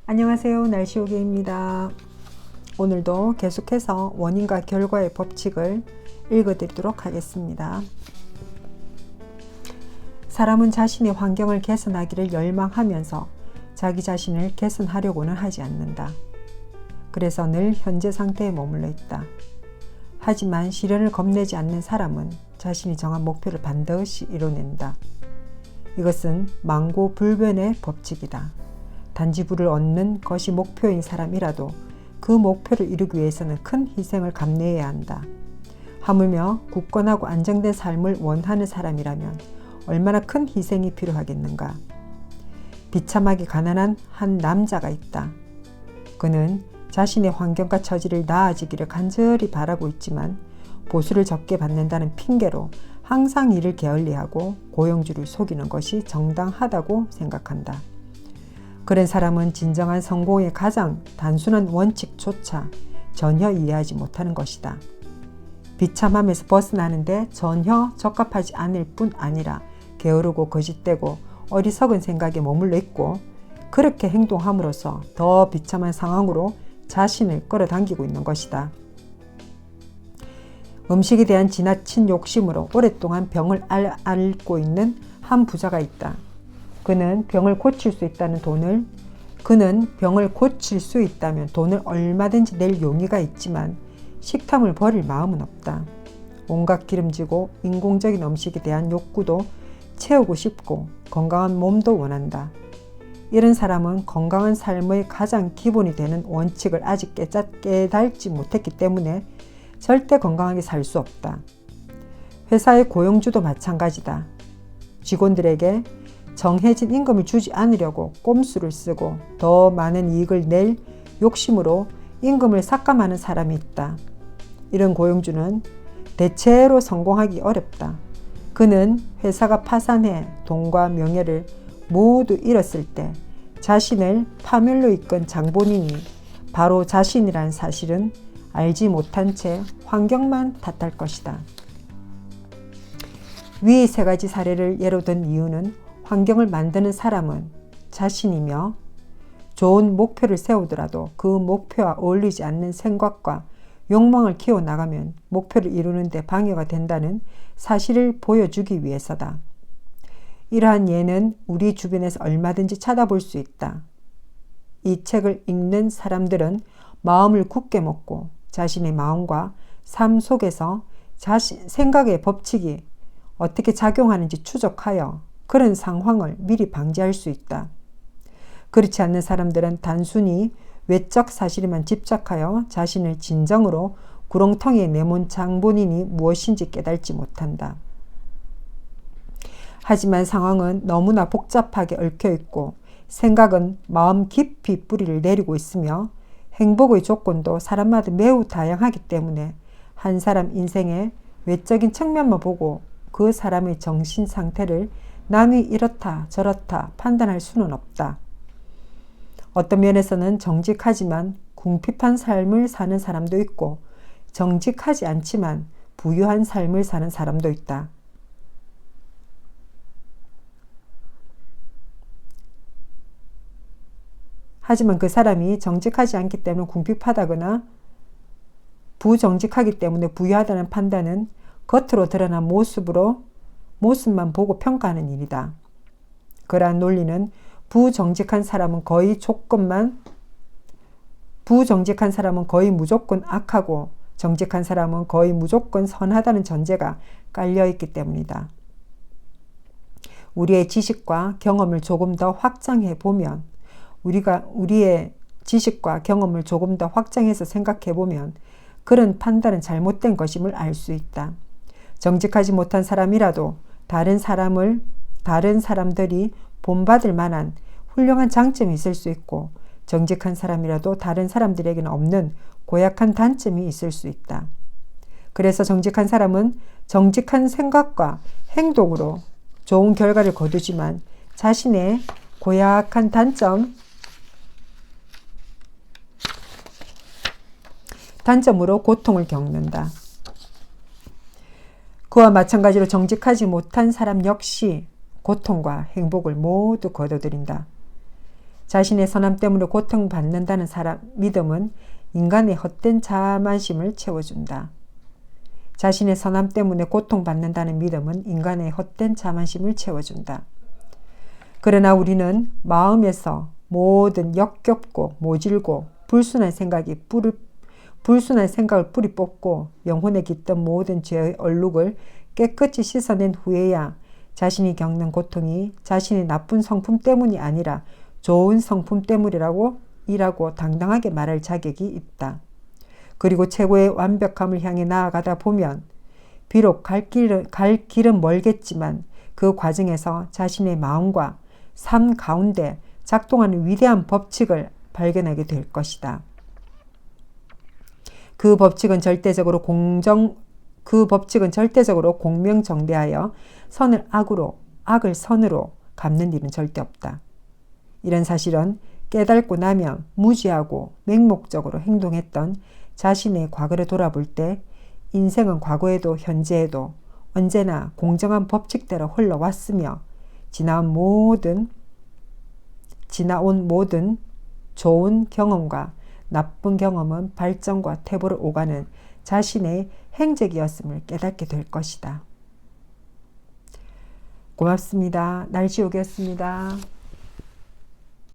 안녕하세요. 날씨오개입니다. 오늘도 계속해서 원인과 결과의 법칙을 읽어드리도록 하겠습니다. 사람은 자신의 환경을 개선하기를 열망하면서 자기 자신을 개선하려고는 하지 않는다. 그래서 늘 현재 상태에 머물러 있다. 하지만 시련을 겁내지 않는 사람은 자신이 정한 목표를 반드시 이뤄낸다. 이것은 망고불변의 법칙이다. 단지 부를 얻는 것이 목표인 사람이라도 그 목표를 이루기 위해서는 큰 희생을 감내해야 한다. 하물며 굳건하고 안정된 삶을 원하는 사람이라면 얼마나 큰 희생이 필요하겠는가. 비참하게 가난한 한 남자가 있다. 그는 자신의 환경과 처지를 나아지기를 간절히 바라고 있지만 보수를 적게 받는다는 핑계로 항상 일을 게을리하고 고용주를 속이는 것이 정당하다고 생각한다. 그런 사람은 진정한 성공의 가장 단순한 원칙조차 전혀 이해하지 못하는 것이다. 비참함에서 벗어나는데 전혀 적합하지 않을 뿐 아니라 게으르고 거짓되고 어리석은 생각에 머물러 있고 그렇게 행동함으로써 더 비참한 상황으로 자신을 끌어당기고 있는 것이다. 음식에 대한 지나친 욕심으로 오랫동안 병을 앓고 있는 한 부자가 있다. 그는 병을 고칠 수 있다면 돈을 얼마든지 낼 용의가 있지만 식탐을 버릴 마음은 없다. 온갖 기름지고 인공적인 음식에 대한 욕구도 채우고 싶고 건강한 몸도 원한다. 이런 사람은 건강한 삶의 가장 기본이 되는 원칙을 아직 깨닫지 못했기 때문에 절대 건강하게 살 수 없다. 회사의 고용주도 마찬가지다. 직원들에게 정해진 임금을 주지 않으려고 꼼수를 쓰고 더 많은 이익을 낼 욕심으로 임금을 삭감하는 사람이 있다. 이런 고용주는 대체로 성공하기 어렵다. 그는 회사가 파산해 돈과 명예를 모두 잃었을 때 자신을 파멸로 이끈 장본인이 바로 자신이란 사실은 알지 못한 채 환경만 탓할 것이다. 위 세 가지 사례를 예로 든 이유는 환경을 만드는 사람은 자신이며 좋은 목표를 세우더라도 그 목표와 어울리지 않는 생각과 욕망을 키워나가면 목표를 이루는 데 방해가 된다는 사실을 보여주기 위해서다. 이러한 예는 우리 주변에서 얼마든지 찾아볼 수 있다. 이 책을 읽는 사람들은 마음을 굳게 먹고 자신의 마음과 삶 속에서 생각의 법칙이 어떻게 작용하는지 추적하여 그런 상황을 미리 방지할 수 있다. 그렇지 않는 사람들은 단순히 외적 사실에만 집착하여 자신을 진정으로 구렁텅이에 내몬 장본인이 무엇인지 깨닫지 못한다. 하지만 상황은 너무나 복잡하게 얽혀있고 생각은 마음 깊이 뿌리를 내리고 있으며 행복의 조건도 사람마다 매우 다양하기 때문에 한 사람 인생의 외적인 측면만 보고 그 사람의 정신 상태를 남이 이렇다 저렇다 판단할 수는 없다. 어떤 면에서는 정직하지만 궁핍한 삶을 사는 사람도 있고 정직하지 않지만 부유한 삶을 사는 사람도 있다. 하지만 그 사람이 정직하지 않기 때문에 궁핍하다거나 부정직하기 때문에 부유하다는 판단은 겉으로 드러난 모습만 보고 평가하는 일이다. 그러한 논리는 부정직한 사람은 거의 무조건 악하고 정직한 사람은 거의 무조건 선하다는 전제가 깔려있기 때문이다. 우리의 지식과 경험을 조금 더 확장해 보면 우리의 지식과 경험을 조금 더 확장해서 생각해 보면 그런 판단은 잘못된 것임을 알 수 있다. 정직하지 못한 사람이라도 다른 사람들이 본받을 만한 훌륭한 장점이 있을 수 있고 정직한 사람이라도 다른 사람들에게는 없는 고약한 단점이 있을 수 있다. 그래서 정직한 사람은 정직한 생각과 행동으로 좋은 결과를 거두지만 자신의 고약한 단점으로 고통을 겪는다. 그와 마찬가지로 정직하지 못한 사람 역시 고통과 행복을 모두 거둬들인다. 자신의 선함 때문에 고통받는다는 믿음은 인간의 헛된 자만심을 채워준다. 자신의 선함 때문에 고통받는다는 믿음은 인간의 헛된 자만심을 채워준다. 그러나 우리는 마음에서 모든 역겹고 모질고 불순한 생각을 뿌리 뽑고 영혼에 깃든 모든 죄의 얼룩을 깨끗이 씻어낸 후에야 자신이 겪는 고통이 자신의 나쁜 성품 때문이 아니라 좋은 성품 때문이라고 당당하게 말할 자격이 있다. 그리고 최고의 완벽함을 향해 나아가다 보면 비록 갈 길은 멀겠지만 그 과정에서 자신의 마음과 삶 가운데 작동하는 위대한 법칙을 발견하게 될 것이다. 그 법칙은 절대적으로 공명정대하여 선을 악으로, 악을 선으로 갚는 일은 절대 없다. 이런 사실은 깨닫고 나면 무지하고 맹목적으로 행동했던 자신의 과거를 돌아볼 때 인생은 과거에도 현재에도 언제나 공정한 법칙대로 흘러왔으며 지나온 모든 좋은 경험과 나쁜 경험은 발전과 퇴보를 오가는 자신의 행적이었음을 깨닫게 될 것이다. 고맙습니다. 날지옥이었습니다.